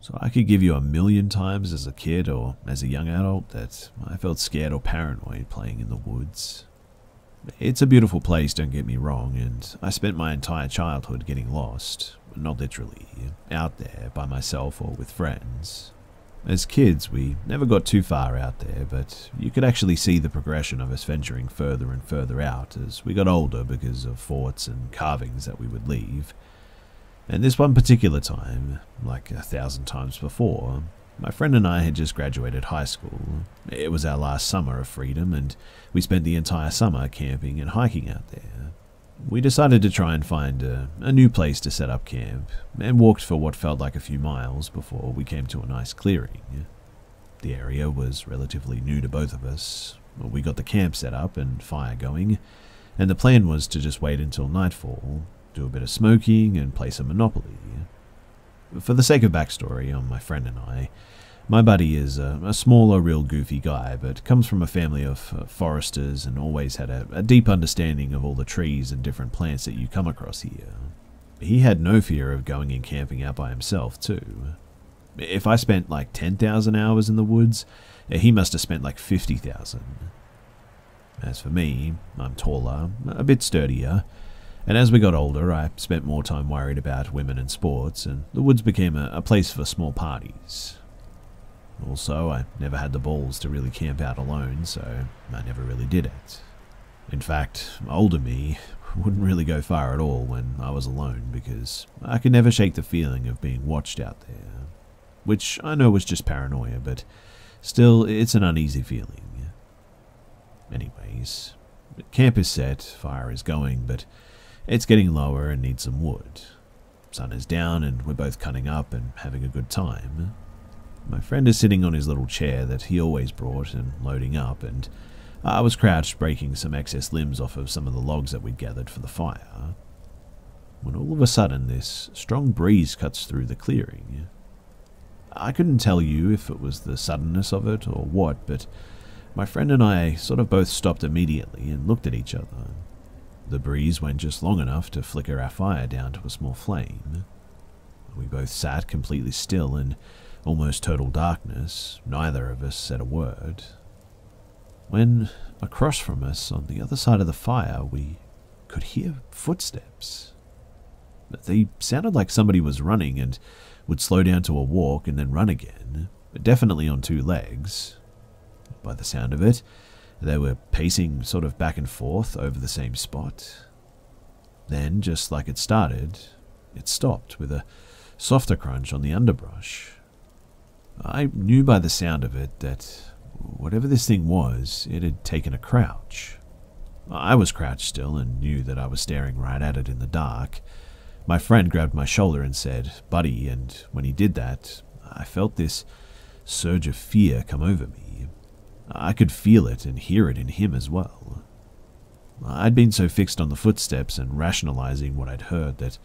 So I could give you a million times as a kid or as a young adult that I felt scared or paranoid playing in the woods. It's a beautiful place, don't get me wrong, and I spent my entire childhood getting lost, not literally, out there by myself or with friends. As kids, we never got too far out there, but you could actually see the progression of us venturing further and further out as we got older because of forts and carvings that we would leave. And this one particular time, like 1,000 times before, my friend and I had just graduated high school. It was our last summer of freedom, and we spent the entire summer camping and hiking out there. We decided to try and find a new place to set up camp, and walked for what felt like a few miles before we came to a nice clearing. The area was relatively new to both of us. We got the camp set up and fire going, and the plan was to just wait until nightfall, do a bit of smoking, and play some Monopoly. For the sake of backstory on my friend and I, my buddy is a smaller, real goofy guy, but comes from a family of foresters and always had a deep understanding of all the trees and different plants that you come across here. He had no fear of going and camping out by himself, too. If I spent like 10,000 hours in the woods, he must have spent like 50,000. As for me, I'm taller, a bit sturdier, and as we got older, I spent more time worried about women and sports, and the woods became a place for small parties. Also, I never had the balls to really camp out alone, so I never really did it. In fact, older me wouldn't really go far at all when I was alone, because I could never shake the feeling of being watched out there. Which I know was just paranoia, but still, it's an uneasy feeling. Anyways, camp is set, fire is going, but it's getting lower and needs some wood. Sun is down and we're both cutting up and having a good time. My friend is sitting on his little chair that he always brought and loading up, and I was crouched breaking some excess limbs off of some of the logs that we'd gathered for the fire. When all of a sudden this strong breeze cuts through the clearing. I couldn't tell you if it was the suddenness of it or what, but my friend and I sort of both stopped immediately and looked at each other. The breeze went just long enough to flicker our fire down to a small flame. We both sat completely still in almost total darkness. Neither of us said a word. When, across from us, on the other side of the fire, we could hear footsteps. They sounded like somebody was running and would slow down to a walk and then run again, definitely on two legs. By the sound of it, they were pacing sort of back and forth over the same spot. Then, just like it started, it stopped with a softer crunch on the underbrush. I knew by the sound of it that whatever this thing was, it had taken a crouch. I was crouched still and knew that I was staring right at it in the dark. My friend grabbed my shoulder and said, "Buddy," and when he did that, I felt this surge of fear come over me. I could feel it and hear it in him as well. I'd been so fixed on the footsteps and rationalizing what I'd heard that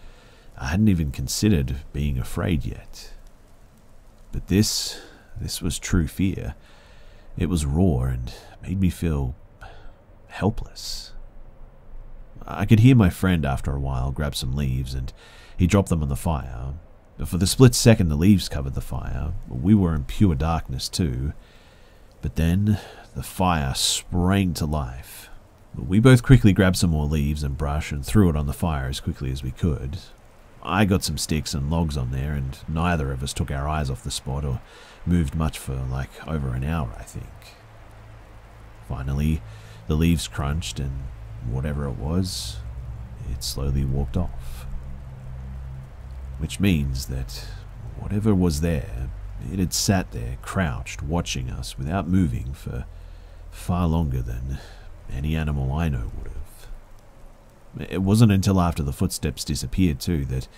I hadn't even considered being afraid yet. But this was true fear. It was raw and made me feel helpless. I could hear my friend after a while grab some leaves and he dropped them on the fire. For the split second the leaves covered the fire, we were in pure darkness too. But then the fire sprang to life. We both quickly grabbed some more leaves and brush and threw it on the fire as quickly as we could. I got some sticks and logs on there, and neither of us took our eyes off the spot or moved much for like over an hour, I think. Finally, the leaves crunched and whatever it was, it slowly walked off. Which means that whatever was there, it had sat there crouched watching us without moving for far longer than any animal I know would have. It wasn't until after the footsteps disappeared too that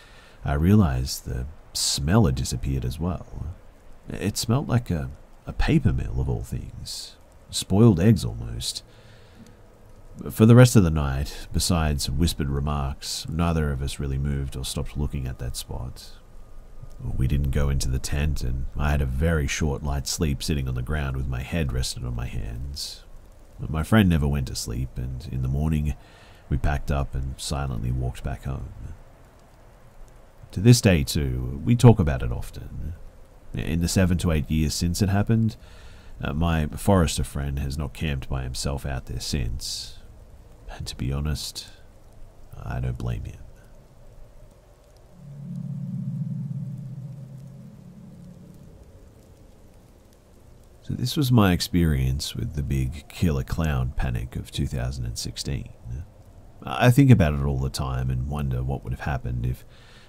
I realized the smell had disappeared as well. It smelled like a paper mill of all things. Spoiled eggs almost. For the rest of the night, besides whispered remarks, neither of us really moved or stopped looking at that spot. We didn't go into the tent, and I had a very short, light sleep sitting on the ground with my head rested on my hands. My friend never went to sleep, and in the morning, we packed up and silently walked back home. To this day, too, we talk about it often. In the 7 to 8 years since it happened, my forester friend has not camped by himself out there since. And to be honest, I don't blame him. So this was my experience with the big killer clown panic of 2016. I think about it all the time and wonder what would have happened if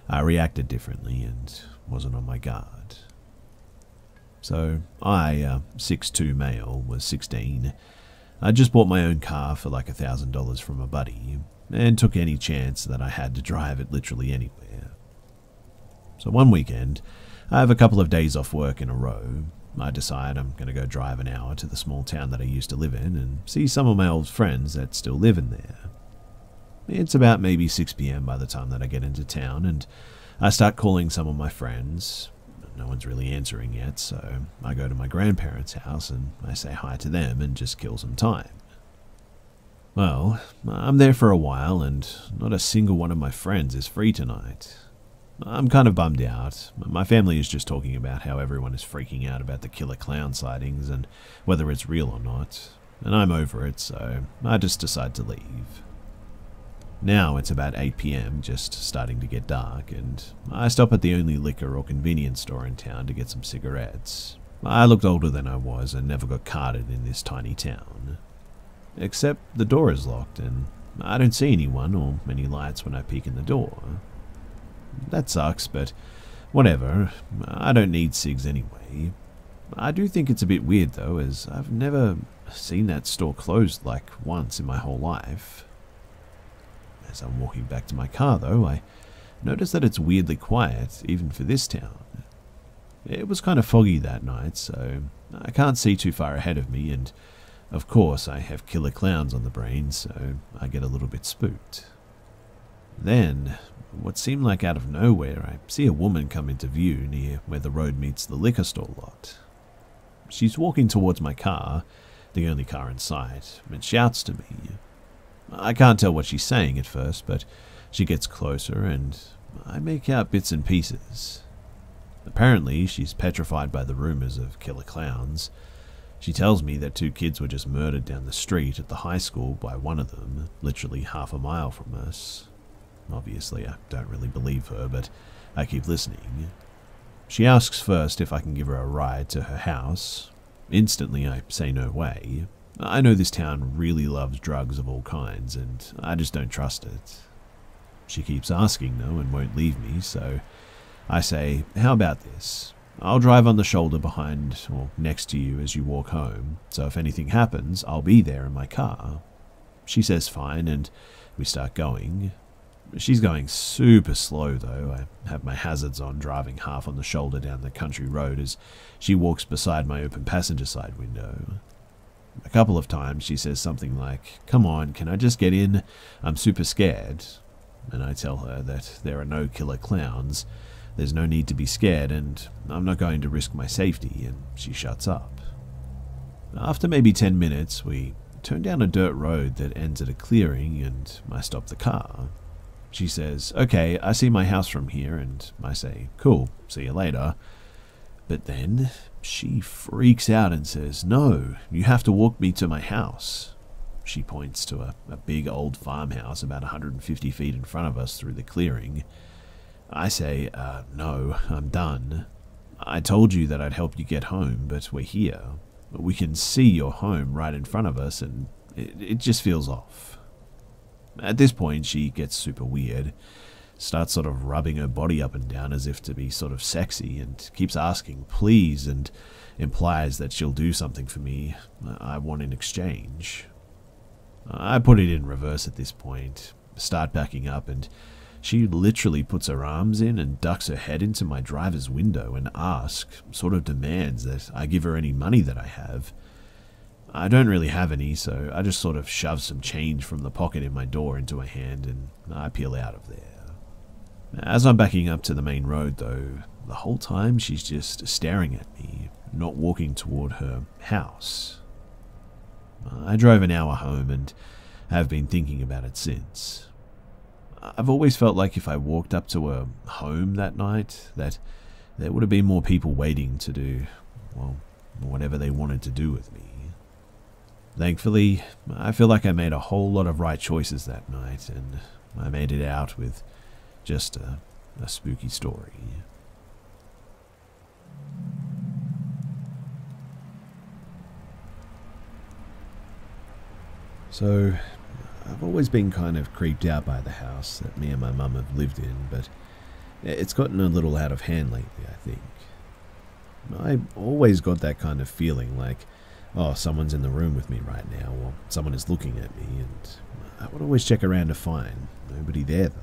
I reacted differently and wasn't on my guard. So I, 6'2" male, was 16. I just bought my own car for like $1,000 from a buddy and took any chance that I had to drive it literally anywhere. So one weekend, I have a couple of days off work in a row. I decide I'm going to go drive an hour to the small town that I used to live in and see some of my old friends that still live in there. It's about maybe 6 p.m. by the time that I get into town, and I start calling some of my friends. No one's really answering yet, so I go to my grandparents' house and I say hi to them and just kill some time. Well, I'm there for a while and not a single one of my friends is free tonight. I'm kind of bummed out. My family is just talking about how everyone is freaking out about the killer clown sightings and whether it's real or not, and I'm over it, so I just decide to leave. Now it's about 8 p.m, just starting to get dark, and I stop at the only liquor or convenience store in town to get some cigarettes. I looked older than I was and never got carded in this tiny town. Except the door is locked and I don't see anyone or any lights when I peek in the door. That sucks, but whatever. I don't need cigs anyway. I do think it's a bit weird though, as I've never seen that store closed like once in my whole life. As I'm walking back to my car though, I notice that it's weirdly quiet, even for this town. It was kind of foggy that night, so I can't see too far ahead of me, and of course I have killer clowns on the brain, so I get a little bit spooked. Then, what seemed like out of nowhere, I see a woman come into view near where the road meets the liquor store lot. She's walking towards my car, the only car in sight, and shouts to me. I can't tell what she's saying at first, but she gets closer and I make out bits and pieces. Apparently, she's petrified by the rumors of killer clowns. She tells me that 2 kids were just murdered down the street at the high school by one of them, literally half a mile from us. Obviously, I don't really believe her, but I keep listening. She asks first if I can give her a ride to her house. Instantly, I say no way. I know this town really loves drugs of all kinds, and I just don't trust it. She keeps asking though and won't leave me, so I say, how about this? I'll drive on the shoulder behind or next to you as you walk home, so if anything happens, I'll be there in my car. She says fine, and we start going. She's going super slow though. I have my hazards on, driving half on the shoulder down the country road as she walks beside my open passenger side window. A couple of times she says something like, "Come on, can I just get in? I'm super scared." And I tell her that there are no killer clowns, there's no need to be scared, and I'm not going to risk my safety, and she shuts up. After maybe 10 minutes, we turn down a dirt road that ends at a clearing, and I stop the car. She says, "Okay, I see my house from here," and I say, "Cool, see you later." But then she freaks out and says, "No, you have to walk me to my house." She points to a big old farmhouse about 150 feet in front of us through the clearing. I say, "No, I'm done. I told you that I'd help you get home, but we're here. We can see your home right in front of us, and it just feels off." At this point, she gets super weird, starts sort of rubbing her body up and down as if to be sort of sexy, and keeps asking please and implies that she'll do something for me I want in exchange. I put it in reverse at this point, start backing up, and she literally puts her arms in and ducks her head into my driver's window and sort of demands that I give her any money that I have. I don't really have any, so I just sort of shove some change from the pocket in my door into her hand and I peel out of there. As I'm backing up to the main road though, the whole time she's just staring at me, not walking toward her house. I drove an hour home and have been thinking about it since. I've always felt like if I walked up to her home that night, that there would have been more people waiting to do, well, whatever they wanted to do with me. Thankfully, I feel like I made a whole lot of right choices that night, and I made it out with just a spooky story. So, I've always been kind of creeped out by the house that me and my mum have lived in, but it's gotten a little out of hand lately, I think. I always got that kind of feeling like, oh, someone's in the room with me right now, or someone is looking at me, and I would always check around to find nobody there, though.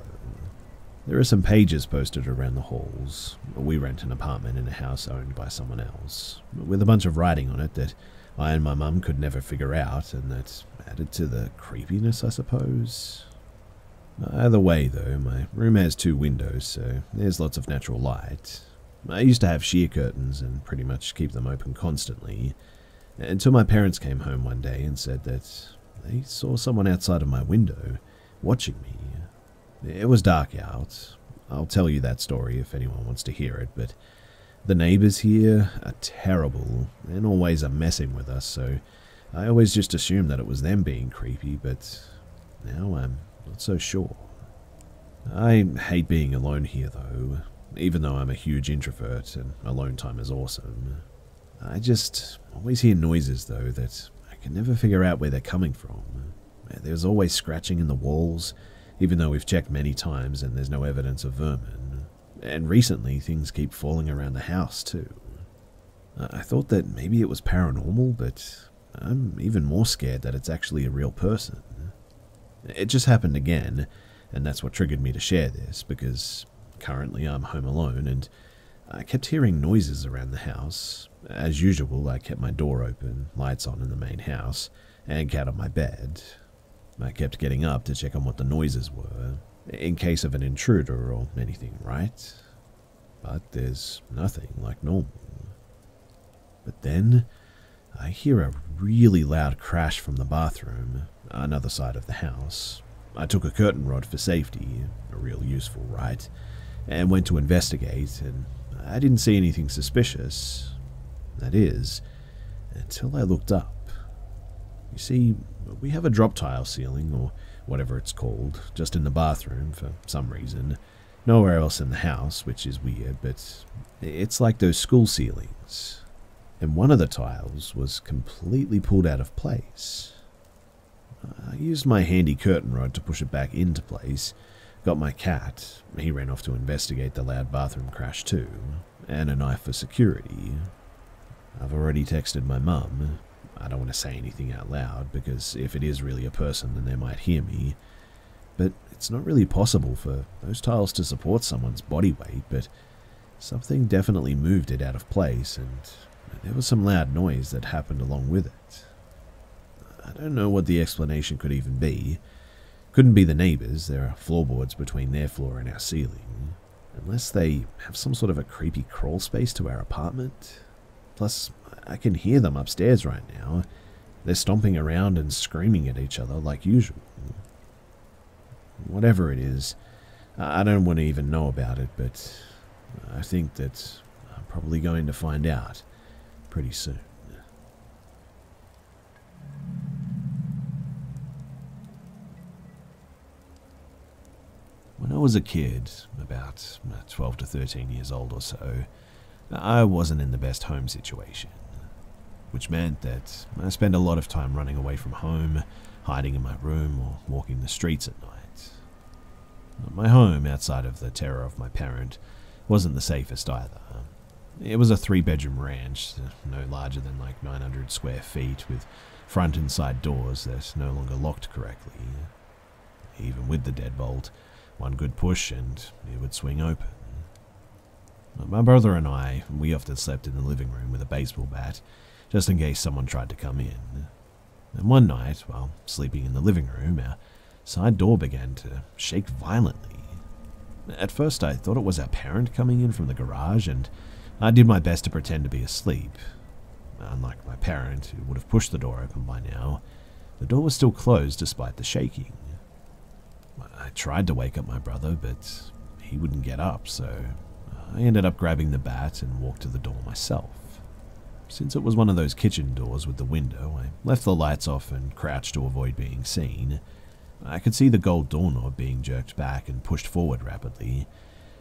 There are some pages posted around the halls. We rent an apartment in a house owned by someone else, with a bunch of writing on it that I and my mum could never figure out, and that added to the creepiness, I suppose. Either way, though, my room has 2 windows, so there's lots of natural light. I used to have sheer curtains and pretty much keep them open constantly, until my parents came home one day and said that they saw someone outside of my window watching me. It was dark out. I'll tell you that story if anyone wants to hear it, but the neighbors here are terrible and always are messing with us, so I always just assumed that it was them being creepy, but now I'm not so sure. I hate being alone here, though, even though I'm a huge introvert and alone time is awesome. I just always hear noises, though, that I can never figure out where they're coming from. There's always scratching in the walls, even though we've checked many times and there's no evidence of vermin. And recently, things keep falling around the house, too. I thought that maybe it was paranormal, but I'm even more scared that it's actually a real person. It just happened again, and that's what triggered me to share this, because currently I'm home alone, and I kept hearing noises around the house. As usual, I kept my door open, lights on in the main house, and cat on my bed. I kept getting up to check on what the noises were, in case of an intruder or anything, right? But there's nothing like normal. But then, I hear a really loud crash from the bathroom, another side of the house. I took a curtain rod for safety, a real useful right, and went to investigate, and I didn't see anything suspicious. That is, until I looked up. You see, we have a drop tile ceiling, or whatever it's called, just in the bathroom for some reason. Nowhere else in the house, which is weird, but it's like those school ceilings. And one of the tiles was completely pulled out of place. I used my handy curtain rod to push it back into place, got my cat, he ran off to investigate the loud bathroom crash too, and a knife for security. I've already texted my mum. I don't want to say anything out loud, because if it is really a person, then they might hear me. But it's not really possible for those tiles to support someone's body weight, but something definitely moved it out of place, and there was some loud noise that happened along with it. I don't know what the explanation could even be. Couldn't be the neighbors, there are floorboards between their floor and our ceiling. Unless they have some sort of a creepy crawl space to our apartment. Plus, I can hear them upstairs right now. They're stomping around and screaming at each other like usual. Whatever it is, I don't want to even know about it, but I think that I'm probably going to find out pretty soon. When I was a kid, about 12 to 13 years old or so, I wasn't in the best home situation, which meant that I spent a lot of time running away from home, hiding in my room, or walking the streets at night. My home, outside of the terror of my parent, wasn't the safest either. It was a 3-bedroom ranch, no larger than like 900 square feet, with front and side doors that no longer locked correctly. Even with the deadbolt, one good push and it would swing open. My brother and I, we often slept in the living room with a baseball bat, just in case someone tried to come in. And one night, while sleeping in the living room, our side door began to shake violently. At first I thought it was our parent coming in from the garage, and I did my best to pretend to be asleep. Unlike my parent, who would have pushed the door open by now, the door was still closed despite the shaking. I tried to wake up my brother, but he wouldn't get up, so I ended up grabbing the bat and walked to the door myself. Since it was one of those kitchen doors with the window, I left the lights off and crouched to avoid being seen. I could see the gold doorknob being jerked back and pushed forward rapidly.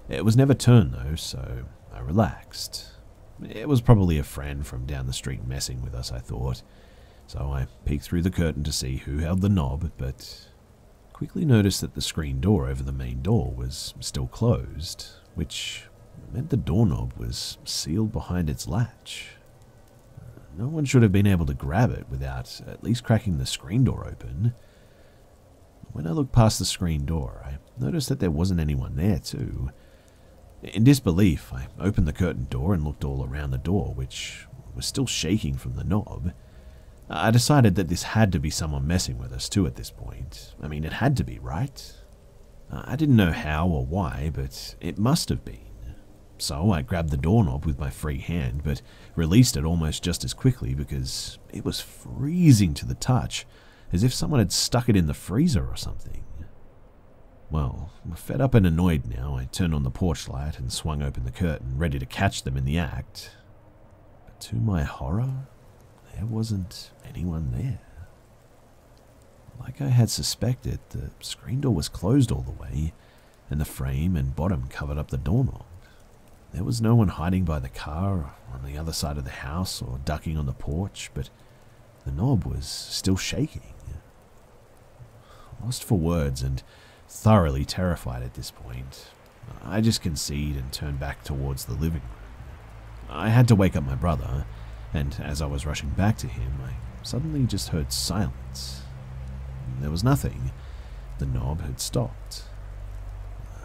It was never turned though, so I relaxed. It was probably a friend from down the street messing with us, I thought. So I peeked through the curtain to see who held the knob, but quickly noticed that the screen door over the main door was still closed, which meant the doorknob was sealed behind its latch. No one should have been able to grab it without at least cracking the screen door open. When I looked past the screen door, I noticed that there wasn't anyone there too. In disbelief, I opened the curtain door and looked all around the door, which was still shaking from the knob. I decided that this had to be someone messing with us too at this point. I mean, it had to be, right? I didn't know how or why, but it must have been. So I grabbed the doorknob with my free hand, but released it almost just as quickly because it was freezing to the touch, as if someone had stuck it in the freezer or something. Well, fed up and annoyed now, I turned on the porch light and swung open the curtain, ready to catch them in the act. But to my horror, there wasn't anyone there. Like I had suspected, the screen door was closed all the way, and the frame and bottom covered up the doorknob. There was no one hiding by the car, on the other side of the house, or ducking on the porch, but the knob was still shaking. Lost for words and thoroughly terrified at this point, I just conceded and turned back towards the living room. I had to wake up my brother, and as I was rushing back to him, I suddenly just heard silence. There was nothing. The knob had stopped.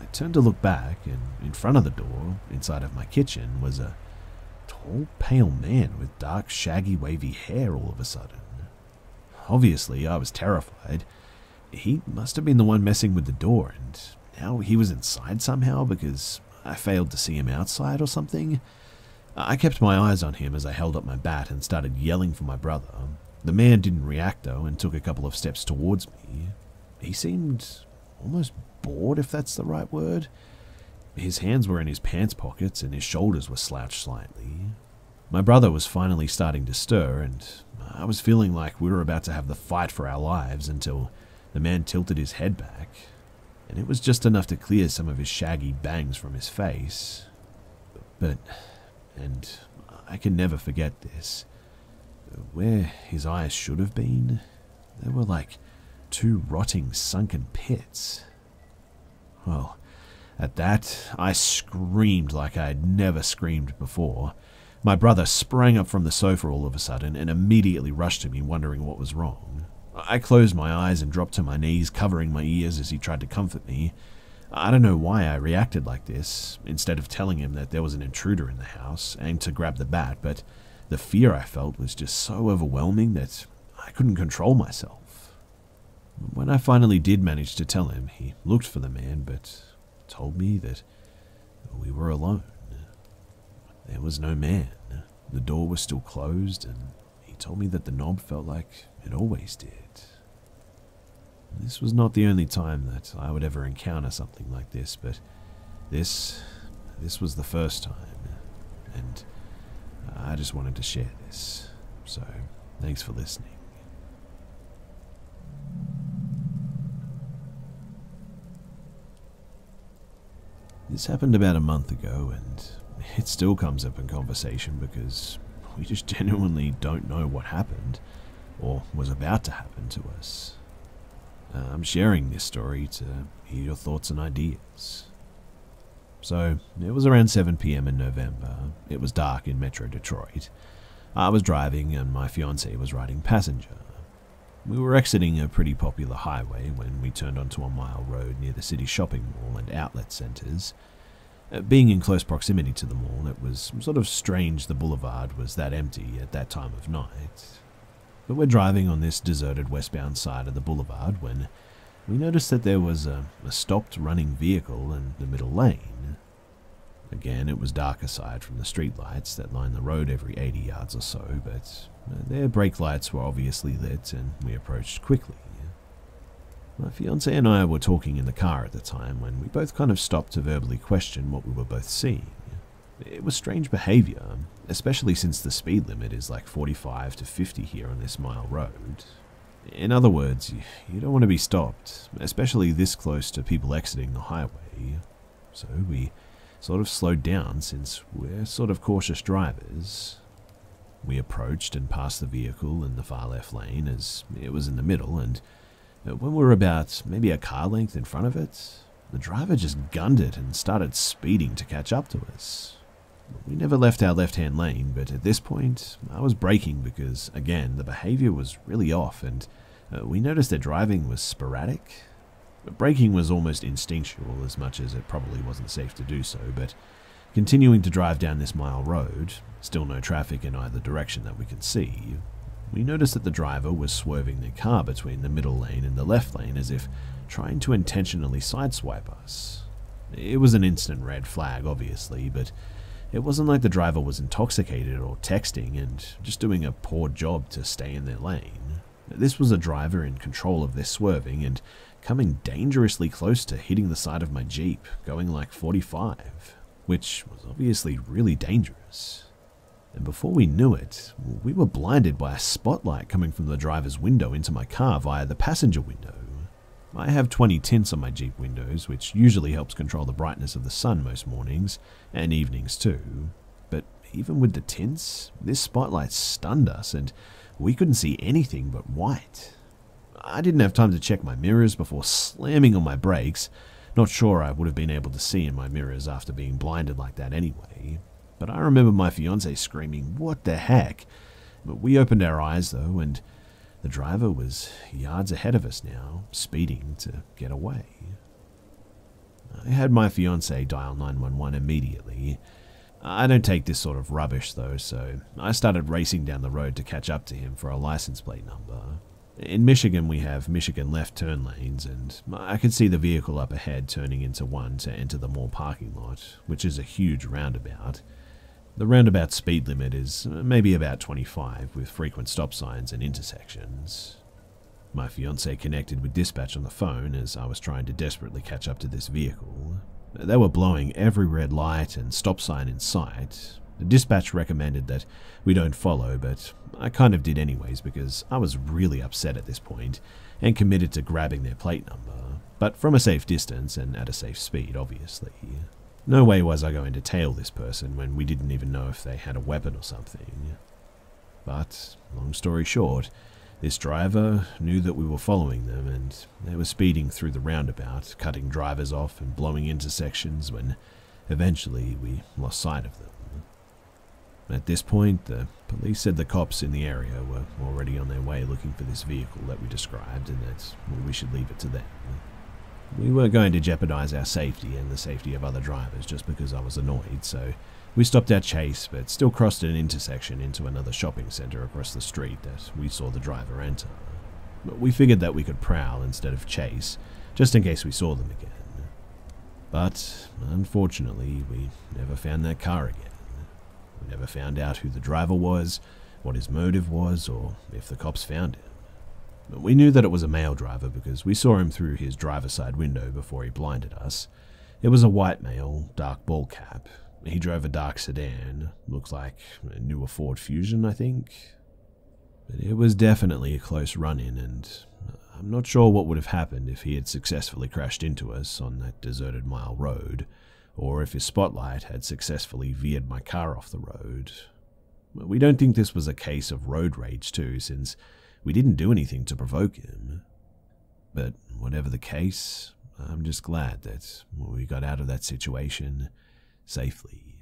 I turned to look back, and in front of the door, inside of my kitchen, was a tall, pale man with dark, shaggy, wavy hair all of a sudden. Obviously, I was terrified. He must have been the one messing with the door, and now he was inside somehow because I failed to see him outside or something. I kept my eyes on him as I held up my bat and started yelling for my brother. The man didn't react though and took a couple of steps towards me. He seemed almost bored, if that's the right word. His hands were in his pants pockets and his shoulders were slouched slightly. My brother was finally starting to stir, and I was feeling like we were about to have the fight for our lives until the man tilted his head back, and it was just enough to clear some of his shaggy bangs from his face. But, and I can never forget this, where his eyes should have been, there were like two rotting sunken pits. Well, at that, I screamed like I had never screamed before. My brother sprang up from the sofa all of a sudden and immediately rushed to me, wondering what was wrong. I closed my eyes and dropped to my knees, covering my ears as he tried to comfort me. I don't know why I reacted like this, instead of telling him that there was an intruder in the house and to grab the bat, but the fear I felt was just so overwhelming that I couldn't control myself. When I finally did manage to tell him, he looked for the man, but told me that we were alone. There was no man. The door was still closed, and he told me that the knob felt like it always did. This was not the only time that I would ever encounter something like this, but this was the first time, and I just wanted to share this. So, thanks for listening. This happened about a month ago, and it still comes up in conversation because we just genuinely don't know what happened or was about to happen to us. I'm sharing this story to hear your thoughts and ideas. So, it was around 7 p.m. in November. It was dark in Metro Detroit. I was driving and my fiancée was riding passenger. We were exiting a pretty popular highway when we turned onto a mile road near the city shopping mall and outlet centers. Being in close proximity to the mall, it was sort of strange the boulevard was that empty at that time of night. But we're driving on this deserted westbound side of the boulevard when we noticed that there was a stopped running vehicle in the middle lane. Again, it was dark aside from the streetlights that line the road every 80 yards or so, but their brake lights were obviously lit and we approached quickly. My fiancé and I were talking in the car at the time when we both kind of stopped to verbally question what we were both seeing. It was strange behaviour, especially since the speed limit is like 45 to 50 here on this mile road. In other words, you don't want to be stopped, especially this close to people exiting the highway. So we sort of slowed down since we're sort of cautious drivers. We approached and passed the vehicle in the far left lane as it was in the middle, and when we were about maybe a car length in front of it, the driver just gunned it and started speeding to catch up to us. We never left our left-hand lane, but at this point, I was braking because, again, the behaviour was really off, and we noticed that driving was sporadic. Braking was almost instinctual, as much as it probably wasn't safe to do so, but continuing to drive down this mile road, still no traffic in either direction that we could see, we noticed that the driver was swerving their car between the middle lane and the left lane as if trying to intentionally sideswipe us. It was an instant red flag, obviously, but it wasn't like the driver was intoxicated or texting and just doing a poor job to stay in their lane. This was a driver in control of their swerving and coming dangerously close to hitting the side of my Jeep, going like 45, which was obviously really dangerous. And before we knew it, we were blinded by a spotlight coming from the driver's window into my car via the passenger window. I have 20 tints on my Jeep windows, which usually helps control the brightness of the sun most mornings, and evenings too. But even with the tints, this spotlight stunned us, and we couldn't see anything but white. I didn't have time to check my mirrors before slamming on my brakes. Not sure I would have been able to see in my mirrors after being blinded like that anyway. But I remember my fiancé screaming, "What the heck?" But we opened our eyes though, and the driver was yards ahead of us now, speeding to get away. I had my fiancé dial 911 immediately. I don't take this sort of rubbish though, so I started racing down the road to catch up to him for a license plate number. In Michigan, we have Michigan left turn lanes, and I could see the vehicle up ahead turning into one to enter the mall parking lot, which is a huge roundabout. The roundabout speed limit is maybe about 25, with frequent stop signs and intersections. My fiancé connected with dispatch on the phone as I was trying to desperately catch up to this vehicle. They were blowing every red light and stop sign in sight. The dispatch recommended that we don't follow, but I kind of did anyways because I was really upset at this point and committed to grabbing their plate number, but from a safe distance and at a safe speed, obviously. No way was I going to tail this person when we didn't even know if they had a weapon or something. But, long story short, this driver knew that we were following them and they were speeding through the roundabout, cutting drivers off and blowing intersections when eventually we lost sight of them. At this point, the police said the cops in the area were already on their way looking for this vehicle that we described and that we should leave it to them. We weren't going to jeopardize our safety and the safety of other drivers just because I was annoyed, so we stopped our chase but still crossed an intersection into another shopping center across the street that we saw the driver enter. But we figured that we could prowl instead of chase, just in case we saw them again. But, unfortunately, we never found that car again. We never found out who the driver was, what his motive was, or if the cops found him. But we knew that it was a male driver because we saw him through his driver's side window before he blinded us. It was a white male, dark ball cap. He drove a dark sedan, looks like a newer Ford Fusion, I think. But it was definitely a close run-in, and I'm not sure what would have happened if he had successfully crashed into us on that deserted mile road, or if his spotlight had successfully veered my car off the road. We don't think this was a case of road rage too, since we didn't do anything to provoke him. But whatever the case, I'm just glad that we got out of that situation safely.